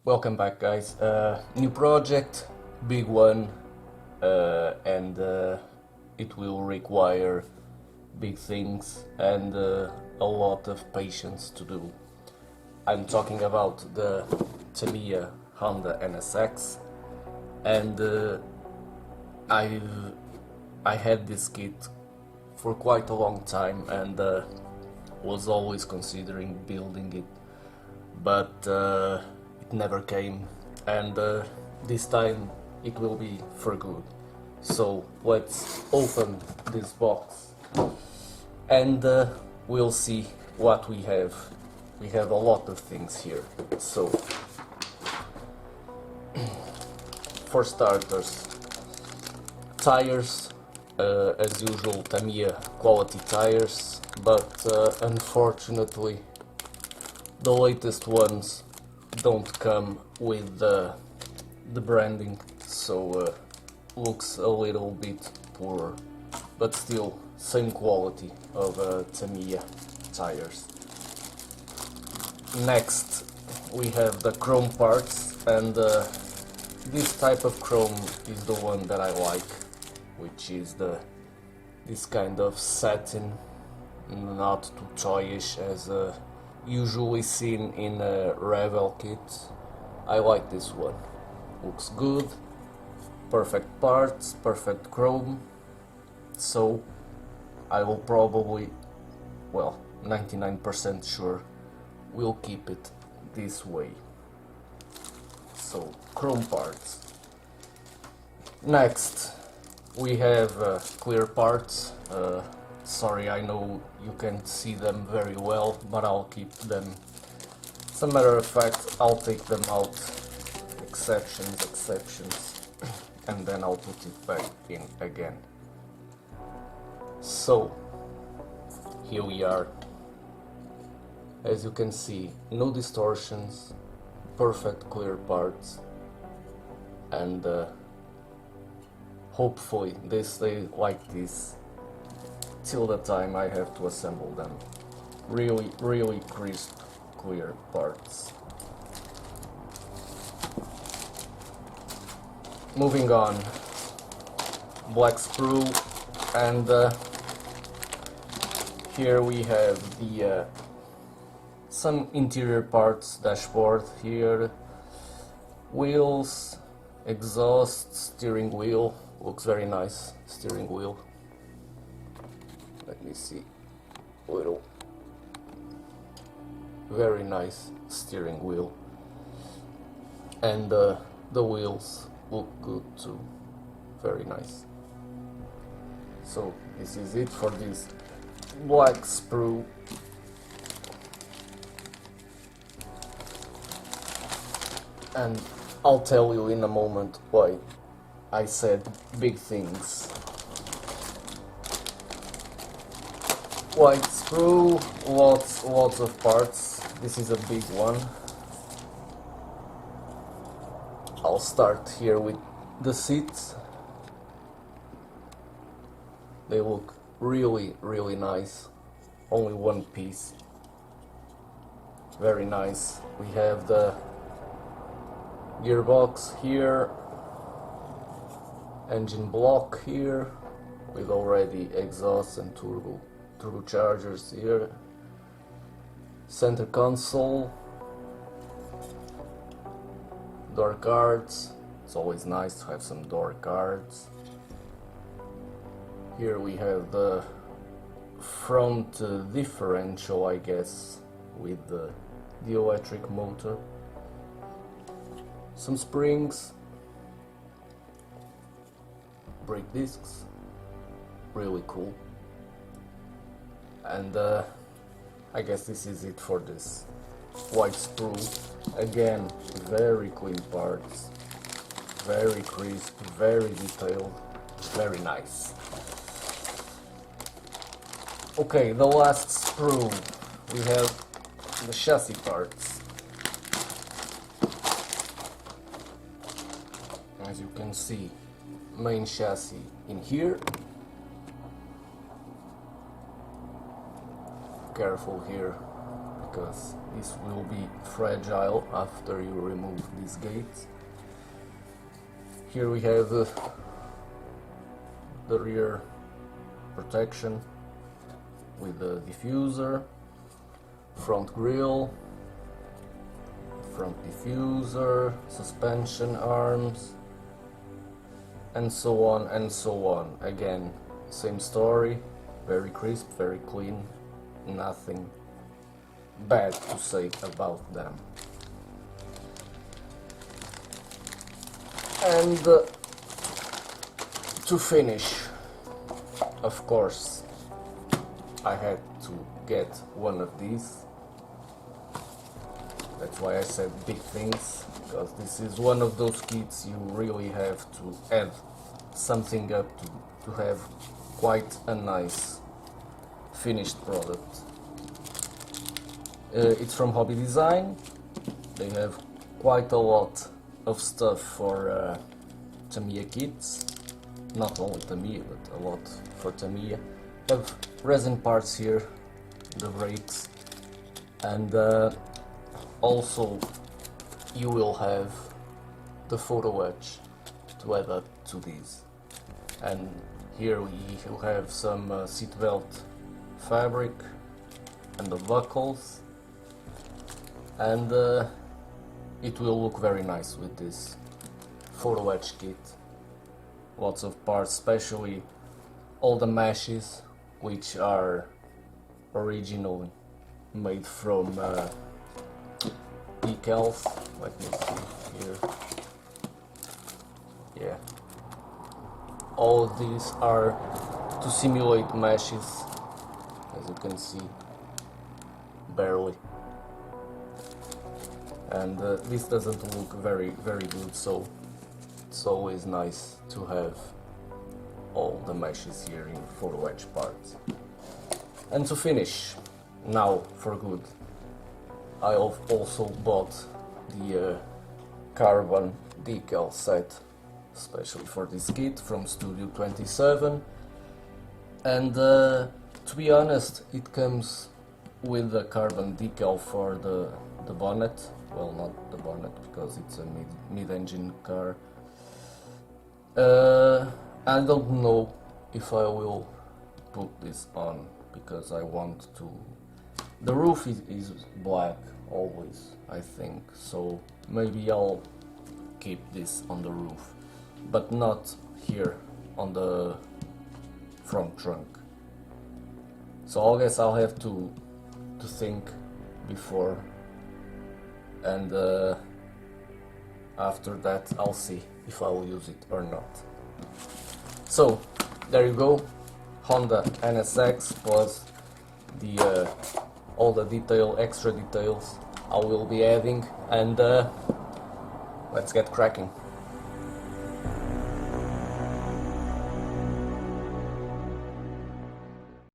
Welcome back, guys. New project, big one, and it will require big things and a lot of patience to do. I'm talking about the Tamiya Honda NSX, and I had this kit for quite a long time and was always considering building it, but it never came, and this time it will be for good. So let's open this box and we'll see what we have. We have a lot of things here. So for starters, tires, as usual Tamiya quality tires, but unfortunately the latest ones don't come with the branding, so looks a little bit poor, but still same quality of Tamiya tires. Next we have the chrome parts, and this type of chrome is the one that I like, which is this kind of satin, not too toyish as usually seen in Rebel kits. I like this one. Looks good, perfect parts, perfect chrome, so I will probably, well, 99% sure, will keep it this way. So, chrome parts. Next we have clear parts. Sorry, I know you can't see them very well, but I'll keep them. As a matter of fact, I'll take them out, exceptions, and then I'll put it back in again. So, here we are. As you can see, no distortions, perfect clear parts, and hopefully they stay like this till the time I have to assemble them. Really crisp, clear parts. Moving on, black sprue, and here we have the some interior parts, dashboard here, wheels, exhaust, steering wheel, looks very nice, steering wheel. Let me see, little, very nice steering wheel, and the wheels look good too, very nice. So this is it for this black sprue. And I'll tell you in a moment why I said big things. White sprue, lots of parts. This is a big one. I'll start here with the seats. They look really nice. Only one piece. Very nice. We have the gearbox here, engine block here, with already exhaust and turbochargers here, center console, door cards. It's always nice to have some door cards. Here we have the front differential, I guess, with the electric motor. Some springs, brake discs, really cool. And I guess this is it for this white sprue. Again, very clean parts, very crisp, very detailed, very nice. Okay, the last sprue, we have the chassis parts. As you can see, main chassis in here. Careful here, because this will be fragile after you remove these gates. Here we have the rear protection with the diffuser, front grille, front diffuser, suspension arms, and so on and so on. Again, same story, very crisp, very clean, nothing bad to say about them. And to finish, of course, I had to get one of these. That's why I said big things, because this is one of those kits you really have to add something up to have quite a nice finished product. It's from Hobby Design. They have quite a lot of stuff for Tamiya kits. Not only Tamiya, but a lot for Tamiya. Have resin parts here, the brakes, and also you will have the photo etch to add up to these. And here we will have some seatbelt fabric and the buckles, and it will look very nice with this photo etch kit. Lots of parts, especially all the meshes, which are originally made from decals. Let me see here. Yeah, all of these are to simulate meshes, as you can see, barely. And this doesn't look very good, so it's always nice to have all the meshes here in photo etch parts. And to finish, now for good, I also bought the carbon decal set, especially for this kit from Studio 27. And to be honest, it comes with the carbon decal for the bonnet. Well, not the bonnet, because it's a mid-engine car. I don't know if I will put this on, because I want to... The roof is black always, I think, so maybe I'll keep this on the roof, but not here on the front trunk. So I guess I'll have to think before, and after that I'll see if I will use it or not. So there you go, Honda NSX plus the all the extra details I will be adding, and let's get cracking.